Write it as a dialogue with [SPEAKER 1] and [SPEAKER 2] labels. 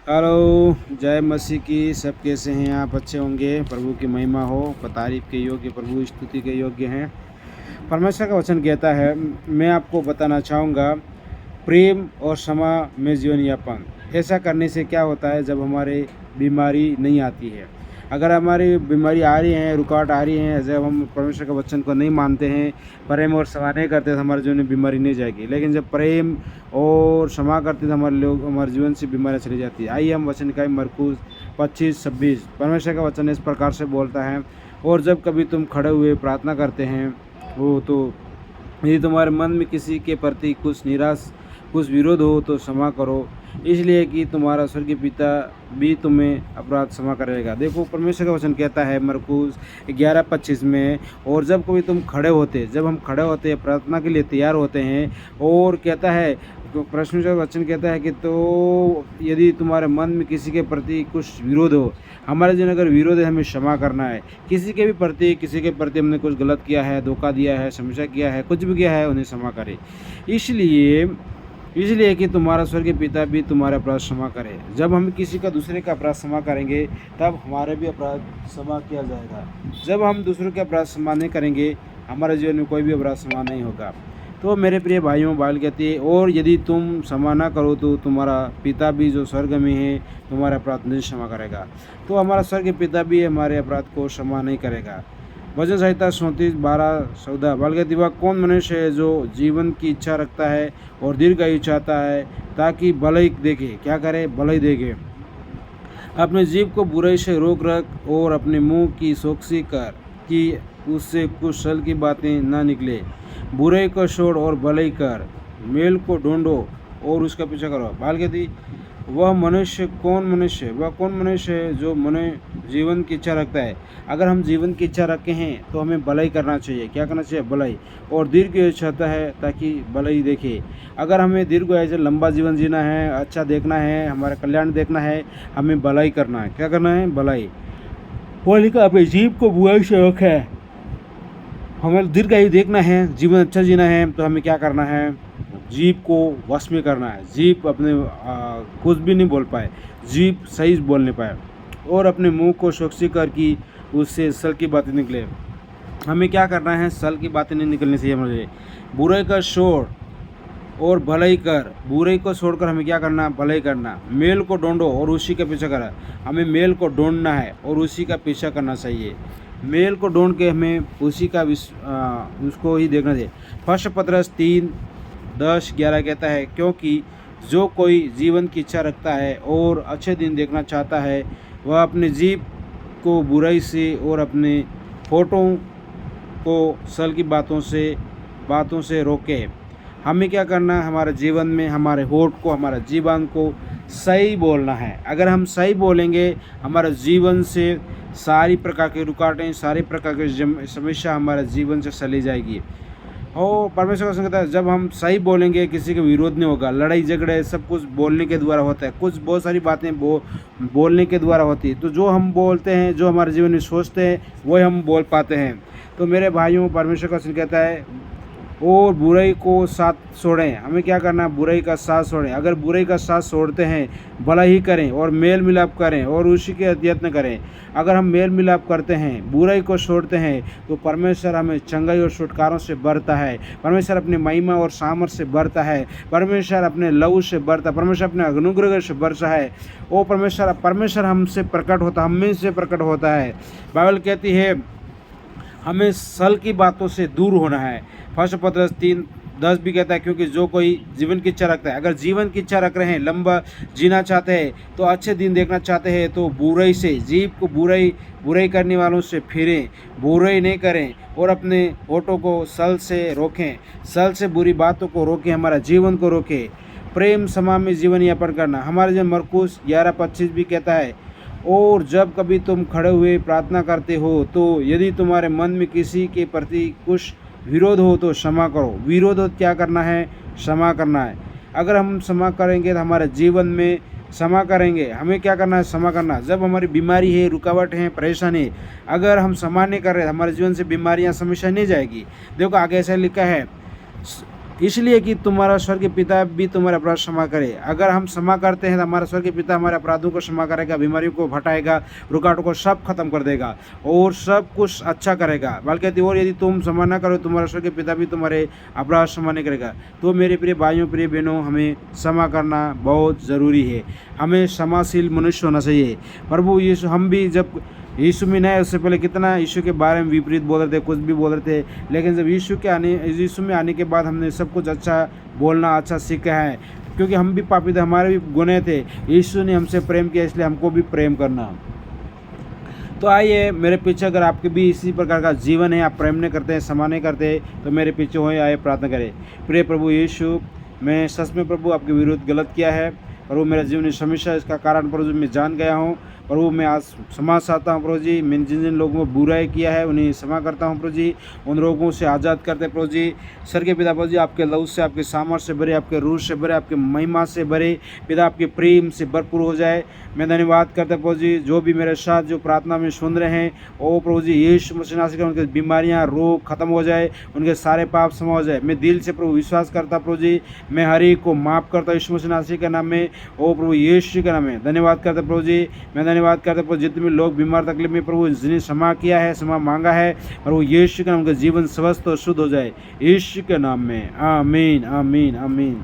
[SPEAKER 1] Hello, जय मसीह की। सब कैसे हैं आप? अच्छे होंगे। प्रभु की महिमा हो। तारीफ के योग्य प्रभु, स्तुति के योग्य हैं। परमेश्वर का वचन कहता है, मैं आपको बताना चाहूँगा, प्रेम और क्षमा में जीवन यापन। ऐसा करने से क्या होता है, जब हमारे बीमारी नहीं आती है, अगर हमारी बीमारी आ रही है, रुकावट आ रही है, जब हम परमेश्वर के वचन को नहीं मानते हैं, प्रेम और क्षमा नहीं करते, तो हमारे जीवन में बीमारी नहीं जाएगी। लेकिन जब प्रेम और क्षमा करते, तो हमारे जीवन से बीमारियाँ चली जाती है। आइए हम वचन का मरकुस 25-26, परमेश्वर का वचन इस प्रकार से बोलता है, और जब कभी तुम खड़े हुए प्रार्थना करते हैं वो, तो यदि तुम्हारे मन में किसी के प्रति कुछ विरोध हो, तो क्षमा करो, इसलिए कि तुम्हारा स्वर्गीय पिता भी तुम्हें अपराध क्षमा करेगा। देखो, परमेश्वर का वचन कहता है मरकुस 11:25 में, और जब कभी जब हम खड़े होते हैं, प्रार्थना के लिए तैयार होते हैं, और कहता है, तो परमेश्वर का वचन कहता है कि तो यदि तुम्हारे मन में किसी के प्रति कुछ विरोध हो, हमारे जीवन अगर विरोध है, हमें क्षमा करना है। किसी के प्रति हमने कुछ गलत किया है, धोखा दिया है, समस्या किया है, कुछ भी किया है, उन्हें क्षमा करें, इसलिए कि तुम्हारा स्वर्गीय पिता भी तुम्हारे अपराध क्षमा करे। जब हम किसी का दूसरे का अपराध क्षमा करेंगे, तब हमारे भी अपराध क्षमा किया जाएगा। जब हम दूसरों के अपराध क्षमा नहीं करेंगे, हमारे जीवन में कोई भी अपराध क्षमा नहीं होगा। तो मेरे प्रिय भाइयों, बाइबल कहती है, और यदि तुम क्षमा ना करो, तो तुम्हारा पिता भी जो स्वर्ग में है, तुम्हारा अपराध नहीं क्षमा करेगा। तो हमारा स्वर्गीय पिता भी हमारे अपराध को क्षमा नहीं करेगा। भजन संहिता 34:12-14, बाइबल कहती है, वह कौन मनुष्य है जो जीवन की इच्छा रखता है और दीर्घायु चाहता है, ताकि भलाई देखे। क्या करे? भलाई देखे। अपने जीभ को बुराई से रोक रख, और अपने मुंह की चौकसी कर कि उससे कुछ छल की बातें ना निकले। बुराई को छोड़ और भलाई कर, मेल को ढूंढो और उसका पीछा करो। बाइबल कहती, वह कौन मनुष्य है जो जीवन की इच्छा रखता है। अगर हम जीवन की इच्छा रखे हैं, तो हमें भलाई करना चाहिए। क्या करना चाहिए? भलाई। और दीर्घायु चाहता है, ताकि भलाई देखे। अगर हमें दीर्घायु से लंबा जीवन जीना है, अच्छा देखना है, हमारा कल्याण देखना है, हमें भलाई करना है। क्या करना है? भलाई। वो लिखा, अपने जीभ को बुराई से रोके। हमें दीर्घायु देखना है, जीवन अच्छा जीना है, तो हमें क्या करना है? जीभ को वश में करना है। जीभ अपने कुछ भी नहीं बोल पाए, जीभ सही बोल नहीं पाए, और अपने मुंह को चौकसी कर कि उससे सल की बातें निकले। हमें क्या करना है? सल की बातें नहीं निकलनी चाहिए हमारे। बुराई का छोड़ और भलाई कर। बुराई को छोड़कर हमें क्या करना? भलाई करना। मेल को ढूंढो और उसी का पीछा करा। हमें मेल को ढूंढना है और उसी का पीछा करना चाहिए। मेल को ढूंढ के हमें उसी का उसको ही देखना चाहिए। फर्स्ट पतरस 3:10-11 कहता है, क्योंकि जो कोई जीवन की इच्छा रखता है और अच्छे दिन देखना चाहता है, वह अपने जीभ को बुराई से और अपने होठों को छल की बातों से रोके। हमें क्या करना है? हमारे जीवन में हमारे होठ को, हमारे जीवन को सही बोलना है। अगर हम सही बोलेंगे, हमारे जीवन से सारी प्रकार की रुकावटें, सारी प्रकार की समस्या हमारे जीवन से चली जाएगी। और परमेश्वर का कहता है, जब हम सही बोलेंगे, किसी का विरोध नहीं होगा। लड़ाई झगड़े सब कुछ बोलने के द्वारा होता है। बहुत सारी बातें बोलने के द्वारा होती है। तो जो हम बोलते हैं, जो हमारे जीवन में सोचते हैं, वही हम बोल पाते हैं। तो मेरे भाइयों, परमेश्वर का कहता है, और बुराई को साथ छोड़ें। हमें क्या करना है? बुराई का साथ छोड़ें। अगर बुराई का साथ छोड़ते हैं, भला ही करें और मेल मिलाप करें और उसी के यत्न करें। अगर हम मेल मिलाप करते हैं, बुराई को छोड़ते हैं, तो परमेश्वर हमें चंगाई और छुटकारों से भरता है। परमेश्वर अपनी महिमा और सामर्थ्य से भरता है। परमेश्वर अपने लहू से भरता है। परमेश्वर अपने अनुग्रह से भरता है। वो परमेश्वर हमसे प्रकट होता है, हमें से प्रकट होता है। बाइबल कहती है, हमें छल की बातों से दूर होना है। फर्स्ट पतरस 3:10 भी कहता है, क्योंकि जो कोई जीवन की इच्छा रखता है, अगर जीवन की इच्छा रख रहे हैं, लंबा जीना चाहते हैं, तो अच्छे दिन देखना चाहते हैं, तो बुराई से, जीभ को बुराई करने वालों से फिरें, बुराई नहीं करें, और अपने होठों को छल से रोकें। छल से बुरी बातों को रोकें, हमारा जीवन को रोकें। प्रेम क्षमा में जीवन यापन करना। हमारे जो मरकुस 11:25 भी कहता है, और जब कभी तुम खड़े हुए प्रार्थना करते हो, तो यदि तुम्हारे मन में किसी के प्रति कुछ विरोध हो, तो क्षमा करो। विरोध हो, क्या करना है? क्षमा करना है। अगर हम क्षमा करेंगे, तो हमारे जीवन में क्षमा करेंगे। हमें क्या करना है? क्षमा करना। जब हमारी बीमारी है, रुकावट है, परेशानी, अगर हम क्षमा नहीं कर रहे, हमारे जीवन से बीमारियां, समस्या नहीं जाएगी। देखो, आगे ऐसा लिखा है, इसलिए कि तुम्हारा स्वर्गीय पिता भी तुम्हारे अपराध क्षमा करे। अगर हम क्षमा करते हैं तो हमारा स्वर्गीय पिता हमारे अपराधों को क्षमा करेगा, बीमारियों को हटाएगा, रुकावटों को सब खत्म कर देगा और सब कुछ अच्छा करेगा। बल्कि कहती और यदि तुम क्षमा न करो तुम्हारा स्वर्गीय पिता भी तुम्हारे अपराध क्षमा नहीं करेगा। तो मेरे प्रिय भाइयों प्रिय बहनों, हमें क्षमा करना बहुत ज़रूरी है। हमें क्षमाशील मनुष्य होना चाहिए। प्रभु यीशु, हम भी जब यीशु में नहीं उससे पहले कितना यीशु के बारे में विपरीत बोल रहे थे, कुछ भी बोल रहे थे, लेकिन जब यीशु में आने के बाद हमने सब कुछ अच्छा बोलना अच्छा सीखा है, क्योंकि हम भी पापी थे, हमारे भी गुनाह थे। यीशु ने हमसे प्रेम किया, इसलिए हमको भी प्रेम करना। तो आइए मेरे पीछे, अगर आपके भी इसी प्रकार का जीवन है, आप प्रेम नहीं करते हैं, क्षमा नहीं करते, तो मेरे पीछे हो आइए प्रार्थना करें। प्रिय प्रभु यीशु, मैं सच में प्रभु आपके विरुद्ध गलत किया है प्रभु, मेरा जीवन में समस्या, इसका कारण प्रभु मैं जान गया हूँ प्रभु। मैं आज क्षमा चाहता हूँ प्रभु जी, मैंने जिन जिन लोगों को बुराई किया है उन्हें क्षमा करता हूँ प्रभु जी। उन रोगों से आज़ाद करते प्रभु जी। स्वर्गीय पिता प्रभु जी, आपके लहू से, आपके सामर्थ्य से भरे, आपके रूह से भरे, आपके महिमा से भरे पिता, आपके प्रेम से भरपूर हो जाए। मैं धन्यवाद करता प्रभु जी, जो भी मेरे साथ जो प्रार्थना में सुन रहे हैं, ओ प्रभु जी यीशु मसीह नासरी का उनकी बीमारियाँ रोग खत्म हो जाए, उनके सारे पाप क्षमा हो जाए। मैं दिल से प्रभु विश्वास करता प्रभु जी, मैं हर एक को माफ़ करता यीशु मसीह नासरी के नाम में, ओ प्रभु यीशु के नाम में। धन्यवाद करता प्रभु जी, मैं धन्यवाद करता प्रभु, जितने भी लोग बीमार तकलीफ में प्रभु जिन्हें क्षमा किया है, क्षमा मांगा है प्रभु यीशु के नाम, का जीवन स्वस्थ और शुद्ध हो जाए यीशु के नाम में। आमीन आमीन आमीन।